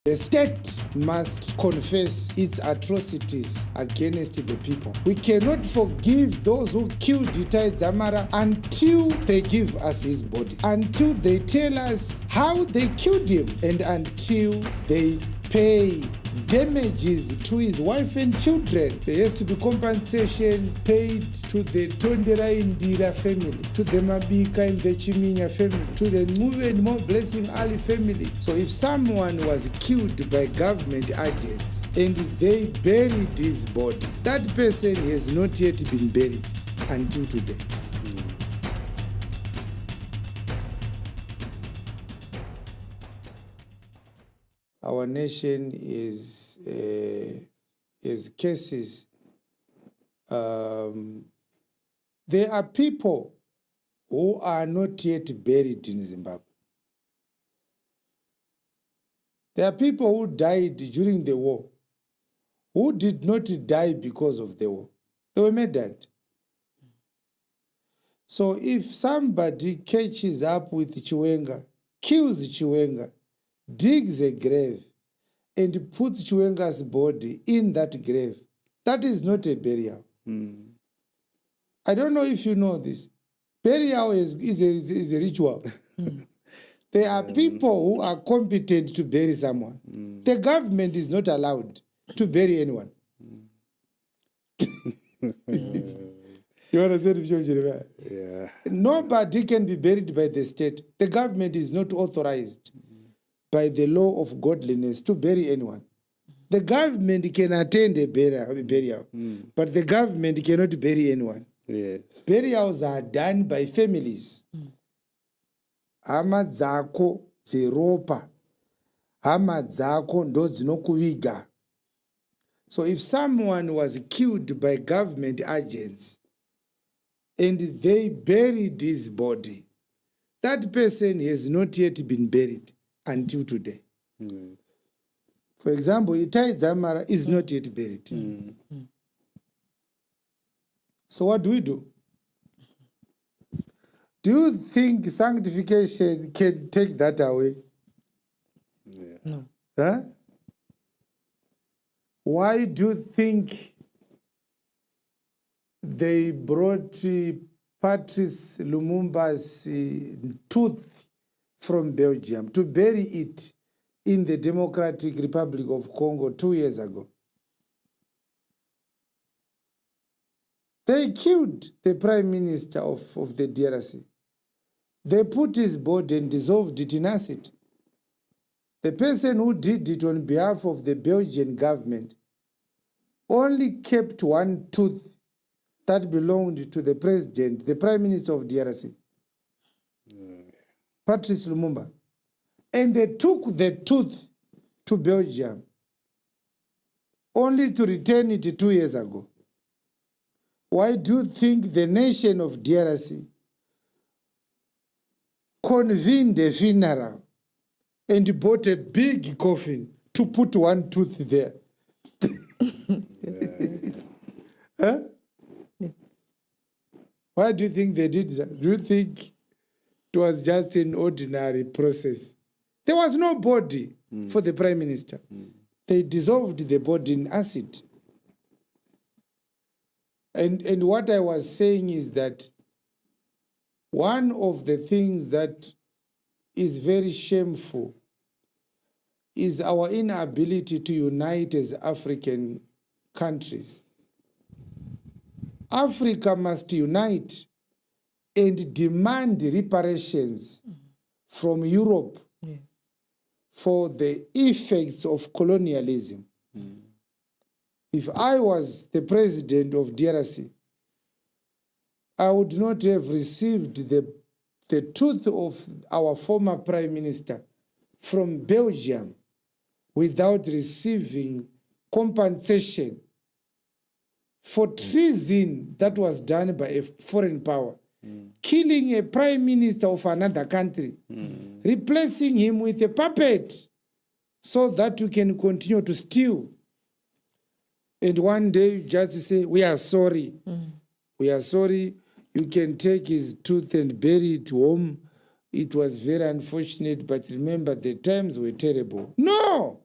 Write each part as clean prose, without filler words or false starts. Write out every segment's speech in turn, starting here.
The state must confess its atrocities against the people. We cannot forgive those who killed Itai Dzamara until they give us his body, until they tell us how they killed him, and until they pay damages to his wife and children. There has to be compensation paid to the Tondera Indira family, to the Mabika and the Chiminya family, to the Muve and Mo Blessing Ali family. So if someone was killed by government agents and they buried his body, that person has not yet been buried until today. Our nation is cases. There are people who are not yet buried in Zimbabwe. There are people who died during the war, who did not die because of the war. They were murdered. So if somebody catches up with Chiwenga, kills Chiwenga, digs a grave, and puts Chiwenga's body in that grave, that is not a burial. I don't know if you know this. Burial is a ritual. There are people who are competent to bury someone. The government is not allowed to bury anyone. You understand? Yeah. Nobody can be buried by the state. The government is not authorized by the law of godliness to bury anyone. The government can attend a burial, but the government cannot bury anyone. Yes. Burials are done by families. Hama dzako dziropa, hama dzako ndo dzinokuviga. So if someone was killed by government agents and they buried his body, that person has not yet been buried until today. For example, Itai Dzamara is not yet buried. So what do we do? Do you think sanctification can take that away? No. Huh? Why do you think they brought Patrice Lumumba's tooth from Belgium to bury it in the Democratic Republic of Congo 2 years ago? They killed the Prime Minister of the DRC. They put his body and dissolved it in acid. The person who did it on behalf of the Belgian government only kept one tooth that belonged to the president, the Prime Minister of DRC, Patrice Lumumba. And they took the tooth to Belgium only to return it 2 years ago. Why do you think the nation of DRC convened a funeral and bought a big coffin to put one tooth there? Huh? Why do you think they did that? Do you think it was just an ordinary process? There was no body for the Prime Minister. They dissolved the body in acid. And what I was saying is that one of the things that is very shameful is our inability to unite as African countries. Africa must unite and demand reparations from Europe for the effects of colonialism. If I was the president of DRC, I would not have received the tooth of our former prime minister from Belgium without receiving compensation for treason that was done by a foreign power. Killing a prime minister of another country, replacing him with a puppet so that you can continue to steal. And one day you just say, we are sorry. We are sorry. You can take his tooth and bury it home. It was very unfortunate, but remember the times were terrible. No!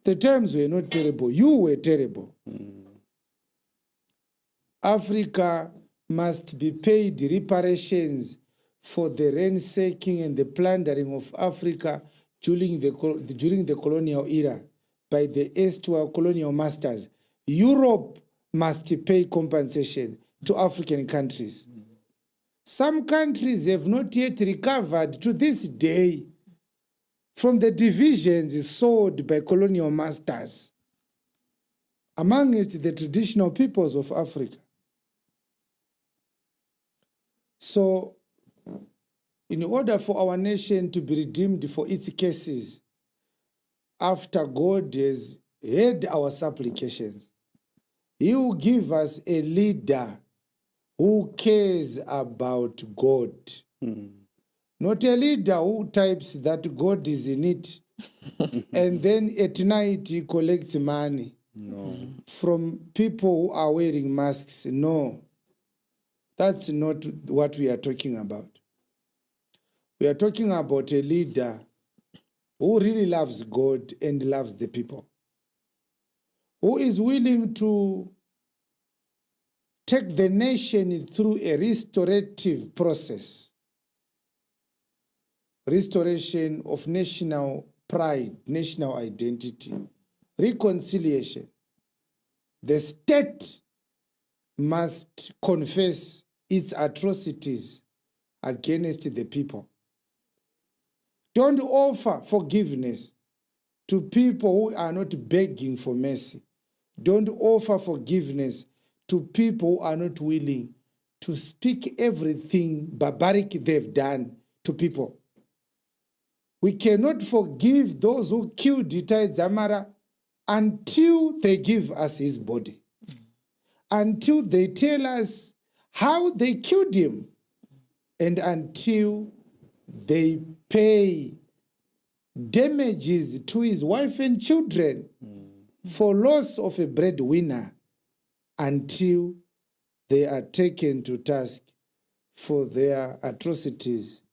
The times were not terrible. You were terrible. Africa must be paid reparations for the ransacking and the plundering of Africa during the colonial era by the erstwhile colonial masters. Europe must pay compensation to African countries. Some countries have not yet recovered to this day from the divisions sowed by colonial masters amongst the traditional peoples of Africa. So, in order for our nation to be redeemed for its cases, after God has heard our supplications, He will give us a leader who cares about God. Not a leader who types that God is in it and then at night he collects money from people who are wearing masks. No, that's not what we are talking about. We are talking about a leader who really loves God and loves the people, who is willing to take the nation through a restorative process, restoration of national pride, national identity, reconciliation. The state must confess its atrocities against the people. Don't offer forgiveness to people who are not begging for mercy. Don't offer forgiveness to people who are not willing to speak everything barbaric they've done to people. We cannot forgive those who killed Itai Dzamara until they give us his body, until they tell us how they killed him, and until they pay damages to his wife and children for loss of a breadwinner, until they are taken to task for their atrocities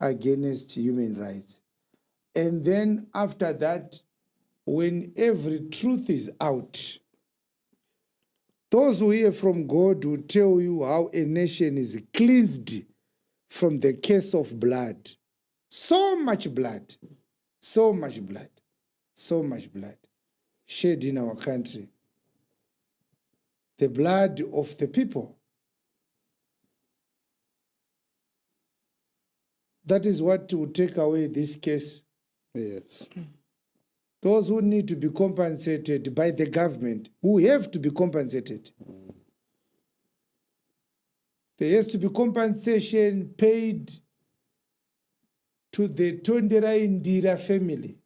against human rights. And then after that, when every truth is out, those who hear from God will tell you how a nation is cleansed from the curse of blood. So much blood, so much blood, so much blood shed in our country. The blood of the people. That is what will take away this case. Yes. Those who need to be compensated by the government, who have to be compensated. There has to be compensation paid to the Tondera Indira family,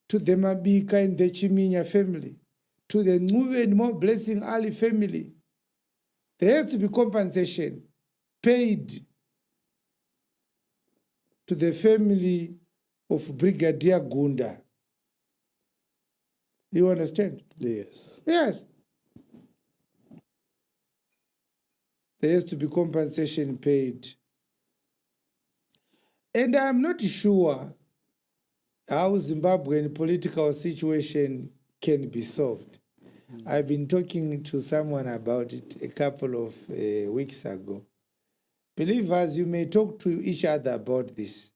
to the Mabika and the Chiminya family, to the Nguve and More Blessing Ali family. There has to be compensation paid to the family of Brigadier Gunda. You understand? Yes. Yes. There has to be compensation paid. And I'm not sure how Zimbabwean political situation can be solved. I've been talking to someone about it a couple of weeks ago. Believers, you may talk to each other about this.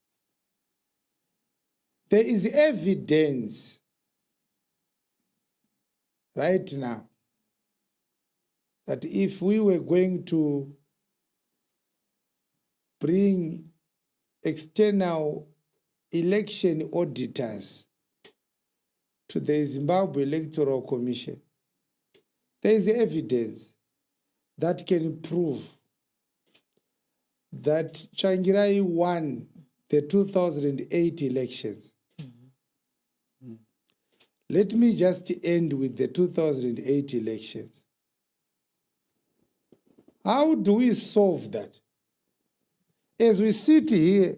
There is evidence right now that if we were going to bring external election auditors to the Zimbabwe Electoral Commission, there is evidence that can prove that Tsvangirai won the 2008 elections. Let me just end with the 2008 elections. How do we solve that? As we sit here,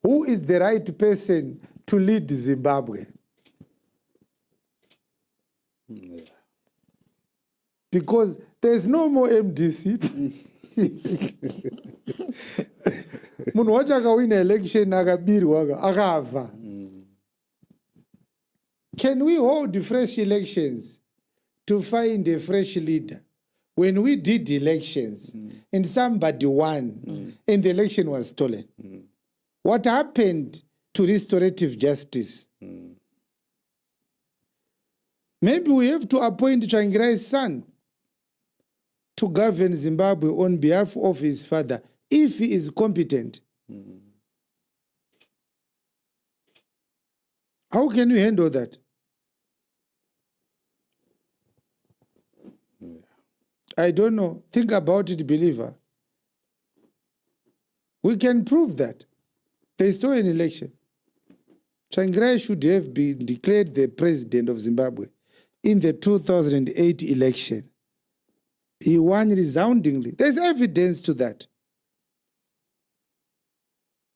who is the right person to lead Zimbabwe? Yeah. Because there's no more MDC. Munhu wacho akawina election akabirwa akafa. Can we hold fresh elections to find a fresh leader? When we did elections and somebody won and the election was stolen, what happened to restorative justice? Maybe we have to appoint Tsvangirai's son to govern Zimbabwe on behalf of his father, if he is competent. How can you handle that? I don't know. Think about it, believer. We can prove that. There is still an election. Tsvangirai should have been declared the president of Zimbabwe in the 2008 election. He won resoundingly. There's evidence to that.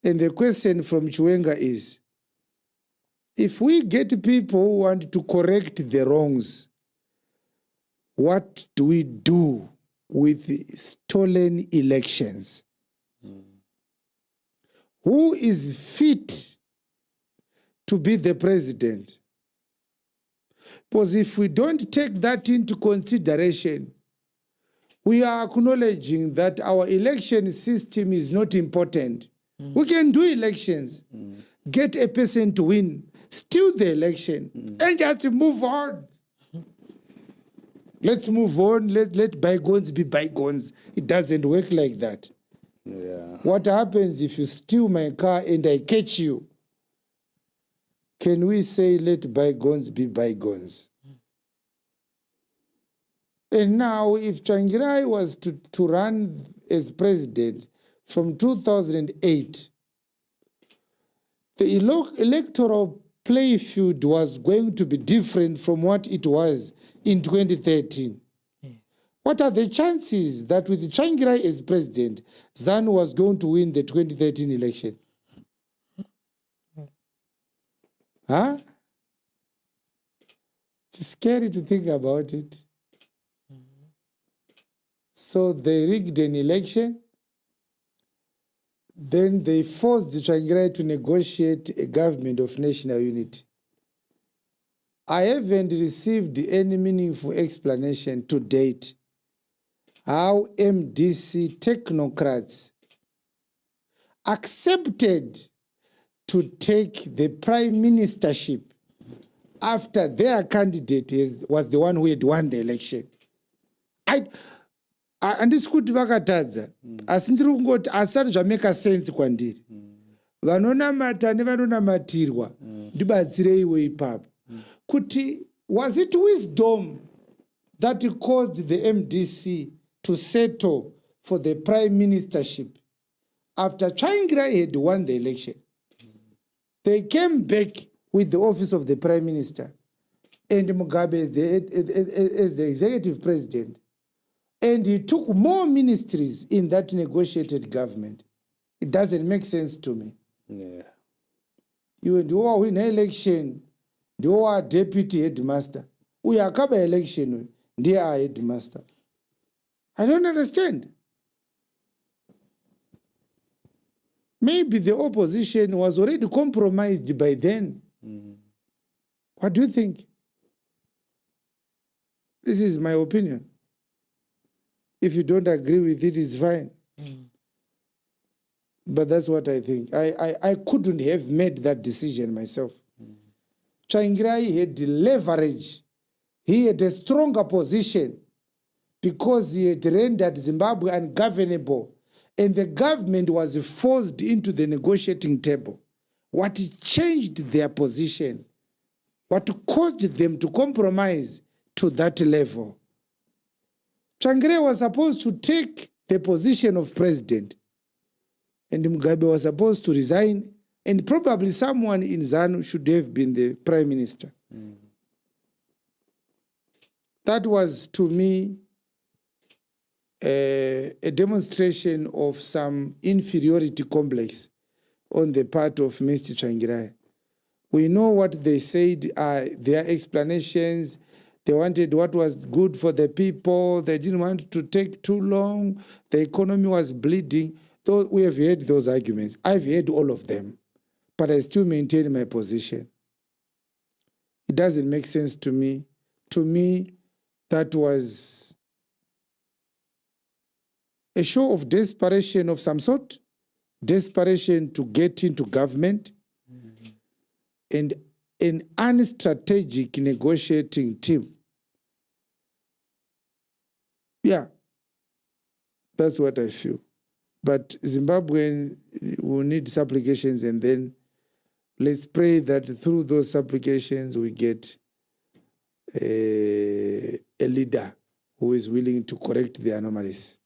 And the question from Chiwenga is, if we get people who want to correct the wrongs, what do we do with stolen elections? Who is fit to be the president? Because if we don't take that into consideration, we are acknowledging that our election system is not important. We can do elections, get a person to win, steal the election, and just move on. Let's move on. Let bygones be bygones. It doesn't work like that. Yeah. What happens if you steal my car and I catch you? Can we say let bygones be bygones? And now if Tsvangirai was to run as president from 2008, the electoral play field was going to be different from what it was in 2013. Yes. What are the chances that with Tsvangirai as president, ZANU was going to win the 2013 election? Huh? It's scary to think about it. So they rigged an election. Then they forced Tsvangirai to negotiate a government of national unity. I haven't received any meaningful explanation to date how MDC technocrats accepted to take the prime ministership after their candidate was the one who had won the election. Handisi kuti vakatadza asi ndiri kungoti asati zvameka sense kwandiri. Vanonamata nevanonamatirwa ndibatsireiwo ipapo. Kuti was it wisdom that caused the MDC to settle for the prime ministership after Tsvangirai had won the election? They came back with the office of the prime minister and Mugabe as the executive president. And he took more ministries in that negotiated government. It doesn't make sense to me. Yeah. You do win an election, do our deputy headmaster. We are cover election, they are headmaster. I don't understand. Maybe the opposition was already compromised by then. What do you think? This is my opinion. If you don't agree with it, it's fine. But that's what I think. I couldn't have made that decision myself. Tsvangirai had leverage. He had a stronger position because he had rendered Zimbabwe ungovernable. And the government was forced into the negotiating table. What changed their position? What caused them to compromise to that level? Tsvangirai was supposed to take the position of president, and Mugabe was supposed to resign, and probably someone in ZANU should have been the prime minister. That was, to me, a demonstration of some inferiority complex on the part of Mr. Tsvangirai. We know what they said, their explanations. They wanted what was good for the people. They didn't want to take too long. The economy was bleeding. We have heard those arguments. I've heard all of them. But I still maintain my position. It doesn't make sense to me. To me, that was a show of desperation of some sort, desperation to get into government, and an unstrategic negotiating team. Yeah, that's what I feel. But Zimbabweans will need supplications, and then let's pray that through those supplications we get a leader who is willing to correct the anomalies.